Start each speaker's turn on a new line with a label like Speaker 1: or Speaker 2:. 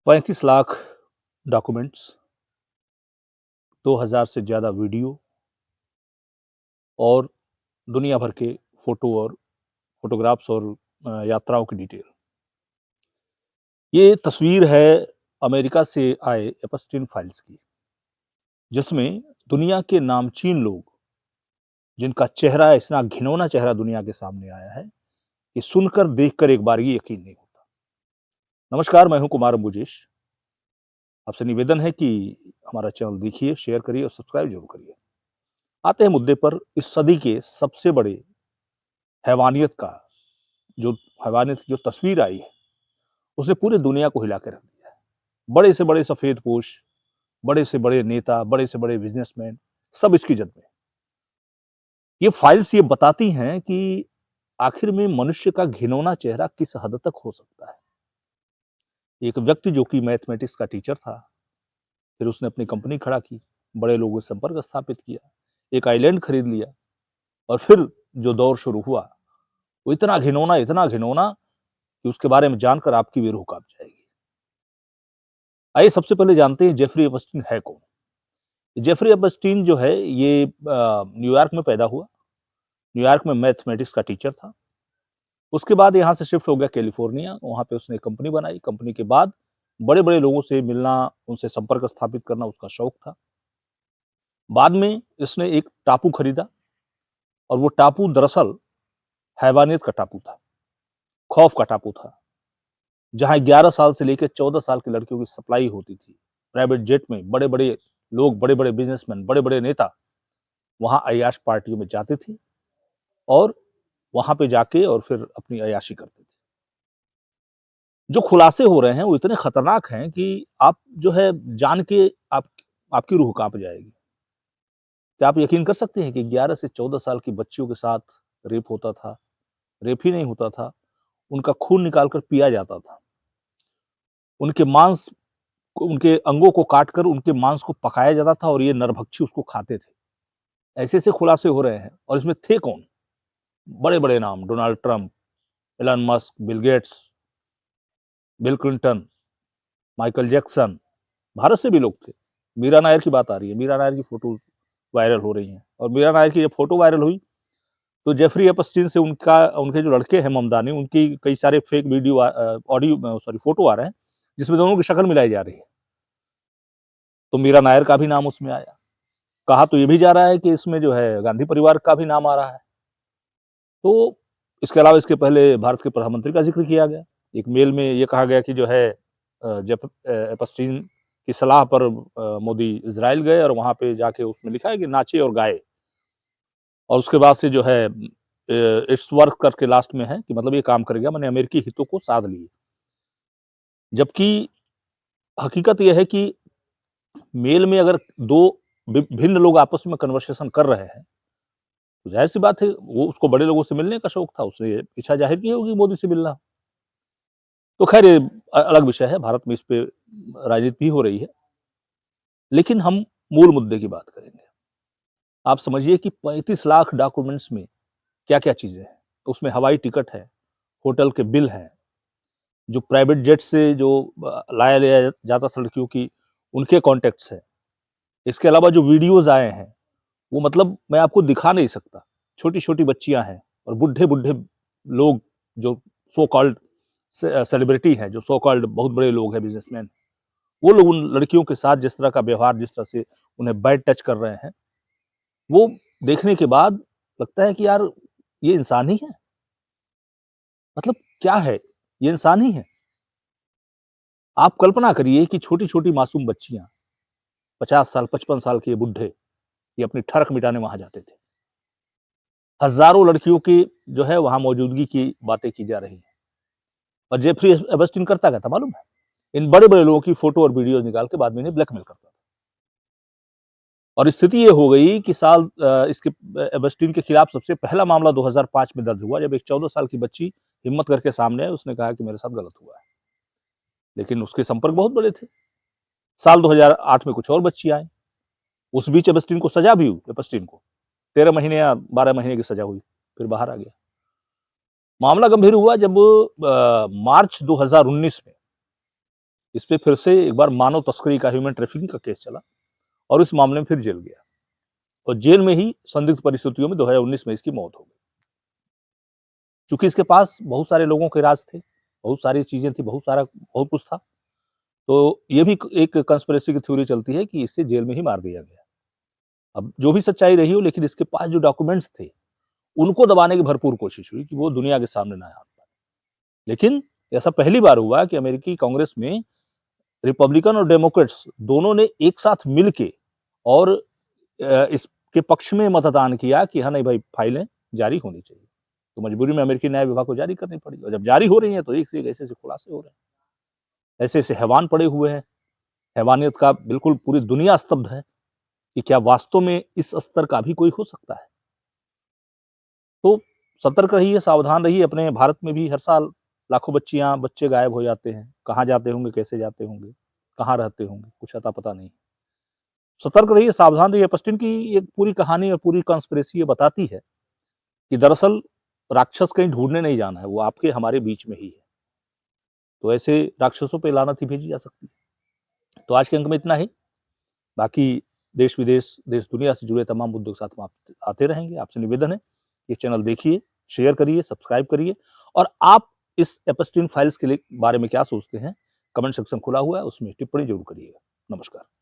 Speaker 1: 35 lakh documents, 2000 से ज़्यादा video और दुनिया भर के फ़ोटो और फ़ोटोग्राफ्स और यात्राओं की डिटेल। ये तस्वीर है अमेरिका से आए एपस्टीन फाइल्स की, जिसमें दुनिया के नामचीन लोग, जिनका चेहरा इतना घिनौना चेहरा दुनिया के सामने आया है, कि सुनकर, देखकर एक बार भी यकीन नहीं होता। नमस्कार, मैं हूँ कुमार अंबुजेश। आपसे निवेदन है कि हमारा चैनल देखिए, शेयर करिए और सब्सक्राइब ज़रूर करिए। आते हैं मुद्दे पर। इस सदी के सबसे बड़े हैवानियत का जो हैवानियत की जो तस्वीर आई है, उसने पूरी दुनिया को हिला के रख दिया है। बड़े से बड़े सफेदपोश, बड़े से बड़े नेता, बड़े से बड़े बिजनेसमैन, सब इसकी जद में। ये फाइल्स ये बताती हैं कि आखिर में मनुष्य का घिनौना चेहरा किस हद तक हो सकता है। एक व्यक्ति जो कि मैथमेटिक्स का टीचर था, फिर उसने अपनी कंपनी खड़ा की, बड़े लोगों से संपर्क स्थापित किया, एक आइलैंड खरीद लिया और फिर जो दौर शुरू हुआ, वो इतना घिनौना कि उसके बारे में जानकर आपकी भी रूह कांप जाएगी। आइए सबसे पहले जानते हैं जेफरी एपस्टीन है कौन? जेफरी एपस्टीन जो है ये न्यूयॉर्क में पैदा हुआ। न्यूयॉर्क में मैथमेटिक्स का टीचर था। उसके बाद यहाँ से शिफ्ट हो गया कैलिफोर्निया, वहाँ पे उसने कंपनी बनाई। कंपनी के बाद बड़े-बड़े लोगों से मिलना, उनसे संपर्क स्थापित करना उसका शौक था। बाद में इसने एक टापू खरीदा और वो टापू दरअसल हैवानियत का टापू था, खौफ का टापू था, जहाँ 11 साल से लेके 14 साल की लड़कियों की सप्लाई होती थी। प्राइवेट जेट में बड़े-बड़े लोग, बड़े-बड़े बिज़नेसमैन, बड़े-बड़े नेता वहाँ अय्याश पार्टियों में जाते थे और वहाँ पे जाके और फिर अपनी अय्याशी करते थे। जो खुलासे हो रहे हैं वो इतने खतरनाक हैं कि आप जो है जान के आपकी रूह काँप जाएगी। क्या आप यकीन कर सकते हैं कि 11 से 14 साल की बच्चियों के साथ रेप होता था? रेप ही नहीं होता था, उनका खून निकाल कर पिया जाता था। उनके मांस उनके अंगों को काटकर उनके मांस को पकाया जाता था और ये नरभक्षी उसको खाते थे। ऐसे-ऐसे खुलासे हो रहे हैं और इसमें थे कौन? बड़े-बड़े नाम, Donald Trump, Elon Musk, Bill Gates, Bill Clinton, Michael Jackson, Bharat से भी लोग थे। मीरा नायर की बात आ रही है, मीरा नायर की फ़ोटो वायरल हो रही हैं और मीरा नायर की जब फ़ोटो वायरल हुई, तो जेफरी एपस्टीन से उनके जो लड़के हैं ममदानी, उनकी कई सारे fake video audio sorry photo आ रहे हैं, जिसमें दोनों की शक्ल मिलाई जा रही है। तो मीरा नायर का भी नाम उसमें आया। कहा तो ये भी जा रहा है कि इसमें जो है गांधी परिवार का भी नाम आ रहा है। तो इसके अलावा इसके पहले भारत के प्रधानमंत्री का ज़िक्र किया गया। एक मेल में ये कहा गया कि जो है एपस्टीन की सलाह पर मोदी इज़राइल गए और वहाँ पे जाके उसमें लिखा है कि नाचे और गाए। और उसके बाद से जो है इट्स वर्क करके लास्ट में है कि मतलब ये काम करेगा, मैंने अमेरिकी हितों को साध लिए। जबकि हकीकत ये है कि मेल में अगर 2 भिन्न लोग आपस में कन्वर्सेशन कर रहे हैं, तो ज़ाहिर-सी बात है वो उसको बड़े लोगों से मिलने का शौक था, उसने इच्छा ज़ाहिर की होगी मोदी से मिलना। तो ख़ैर ये अलग विषय है, भारत में इस पे राजनीति भी हो रही है। लेकिन हम मूल मुद्दे की बात करेंगे। आप समझिए कि 35 लाख डॉक्यूमेंट्स में क्या-क्या चीज़ें हैं। उसमें हवाई टिकट है, होटल के बिल हैं, जो प्राइवेट जेट से जो लाया-ले जाता था लड़कियों की, उनके कॉन्टैक्ट्स हैं। इसके अलावा जो वीडियोज़ आए हैं, वो मतलब मैं आपको दिखा नहीं सकता। छोटी-छोटी बच्चियाँ हैं और बुड्ढे-बुड्ढे लोग जो सो कॉल्ड सेलिब्रिटी हैं, जो सो कॉल्ड बहुत बड़े लोग हैं, बिज़नेसमैन, वो लोग उन लड़कियों के साथ जिस तरह का व्यवहार, जिस तरह से उन्हें बैड टच कर रहे हैं, वो देखने के बाद लगता है कि यार ये इंसान ही है? मतलब क्या है? ये इंसान ही है? आप कल्पना करिए कि छोटी-छोटी मासूम बच्चियाँ, 50 साल, 55 साल के ये बुड्ढे, ये अपनी ठरक मिटाने वहाँ जाते थे। हज़ारों लड़कियों की जो है वहाँ मौजूदगी की बातें की जा रही हैं। और जेफरी एपस्टीन करता क्या था मालूम है? इन बड़े-बड़े लोगों की फ़ोटो और वीडियोज़ निकाल के बाद में इन्हें ब्लैकमेल करता था। और स्थिति ये हो गई कि इसके एपस्टीन के खिलाफ सबसे पहला मामला 2005 में दर्ज हुआ, जब एक 14 साल की बच्ची हिम्मत करके सामने आई, उसने कहा कि मेरे साथ गलत हुआ है। लेकिन उसके संपर्क बहुत बड़े थे। साल 2008 में कुछ और बच्ची आई। उस बीच एपस्टीन को सज़ा भी हुई, एपस्टीन को 13 महीने या 12 महीने की सज़ा हुई, फिर बाहर आ गया। मामला गंभीर हुआ जब मार्च 2019 में इस पे फिर से एक बार मानव तस्करी का, ह्यूमन ट्रैफिकिंग का केस चला और इस मामले में फिर जेल गया और जेल में ही संदिग्ध परिस्थितियों में 2019 में इसकी मौत हो गई। चूंकि इसके पास बहुत सारे लोगों के राज थे, बहुत सारी चीजें थी, बहुत कुछ था, तो ये भी एक कंस्पिरेसी की थ्योरी चलती है कि इसे जेल में ही मार दिया गया। अब जो भी सच्चाई रही हो, लेकिन इसके पास जो डॉक्यूमेंट्स थे, उनको दबाने की भरपूर कोशिश हुई कि वो दुनिया के सामने ना आ पाए। लेकिन ऐसा पहली बार हुआ कि अमेरिकी कांग्रेस में रिपब्लिकन और डेमोक्रेट्स दोनों ने एक साथ मिलके और इसके पक्ष में मतदान किया कि हाँ नहीं भाई, फाइलें जारी होनी चाहिए। तो मजबूरी में अमेरिकी न्याय विभाग को जारी करनी पड़ी और जब जारी हो रही हैं तो एक से एक ऐसे-ऐसे खुलासे हो रहे हैं। ऐसे-ऐसे हैवान पड़े हुए हैं। हैवानियत का बिल्कुल पूरी दुनिया स्तब्ध है कि क्या वास्तव में इस स्तर का भी कोई हो सकता है? तो सतर्क रहिए, सावधान रहिए। अपने भारत में भी हर साल लाखों बच्चे गायब हो जाते हैं। कहाँ जाते होंगे, कैसे जाते होंगे, कहाँ रहते होंगे, कुछ अता-पता नहीं। सतर्क रहिए, सावधान रहिए। एपस्टीन की एक पूरी कहानी और पूरी कॉन्स्पिरेसी ये बताती है कि दरअसल राक्षस कहीं ढूँढने नहीं जाना है, वो आपके हमारे बीच में ही है। तो ऐसे राक्षसों पे लानत ही भेजी जा सकती है। तो आज के अंक में इतना ही। बाकी देश-विदेश, देश-दुनिया से जुड़े तमाम मुद्दों के साथ हम आप आते रहेंगे। आपसे निवेदन है, ये चैनल देखिए, शेयर करिए, सब्सक्राइब करिए और आप इस एपस्टीन फाइल्स के लिए बारे में क्या सोचते हैं? कमेंट सेक्शन खुला हुआ है, उसमें टिप्पणी ज़रूर करिएगा। नमस्कार।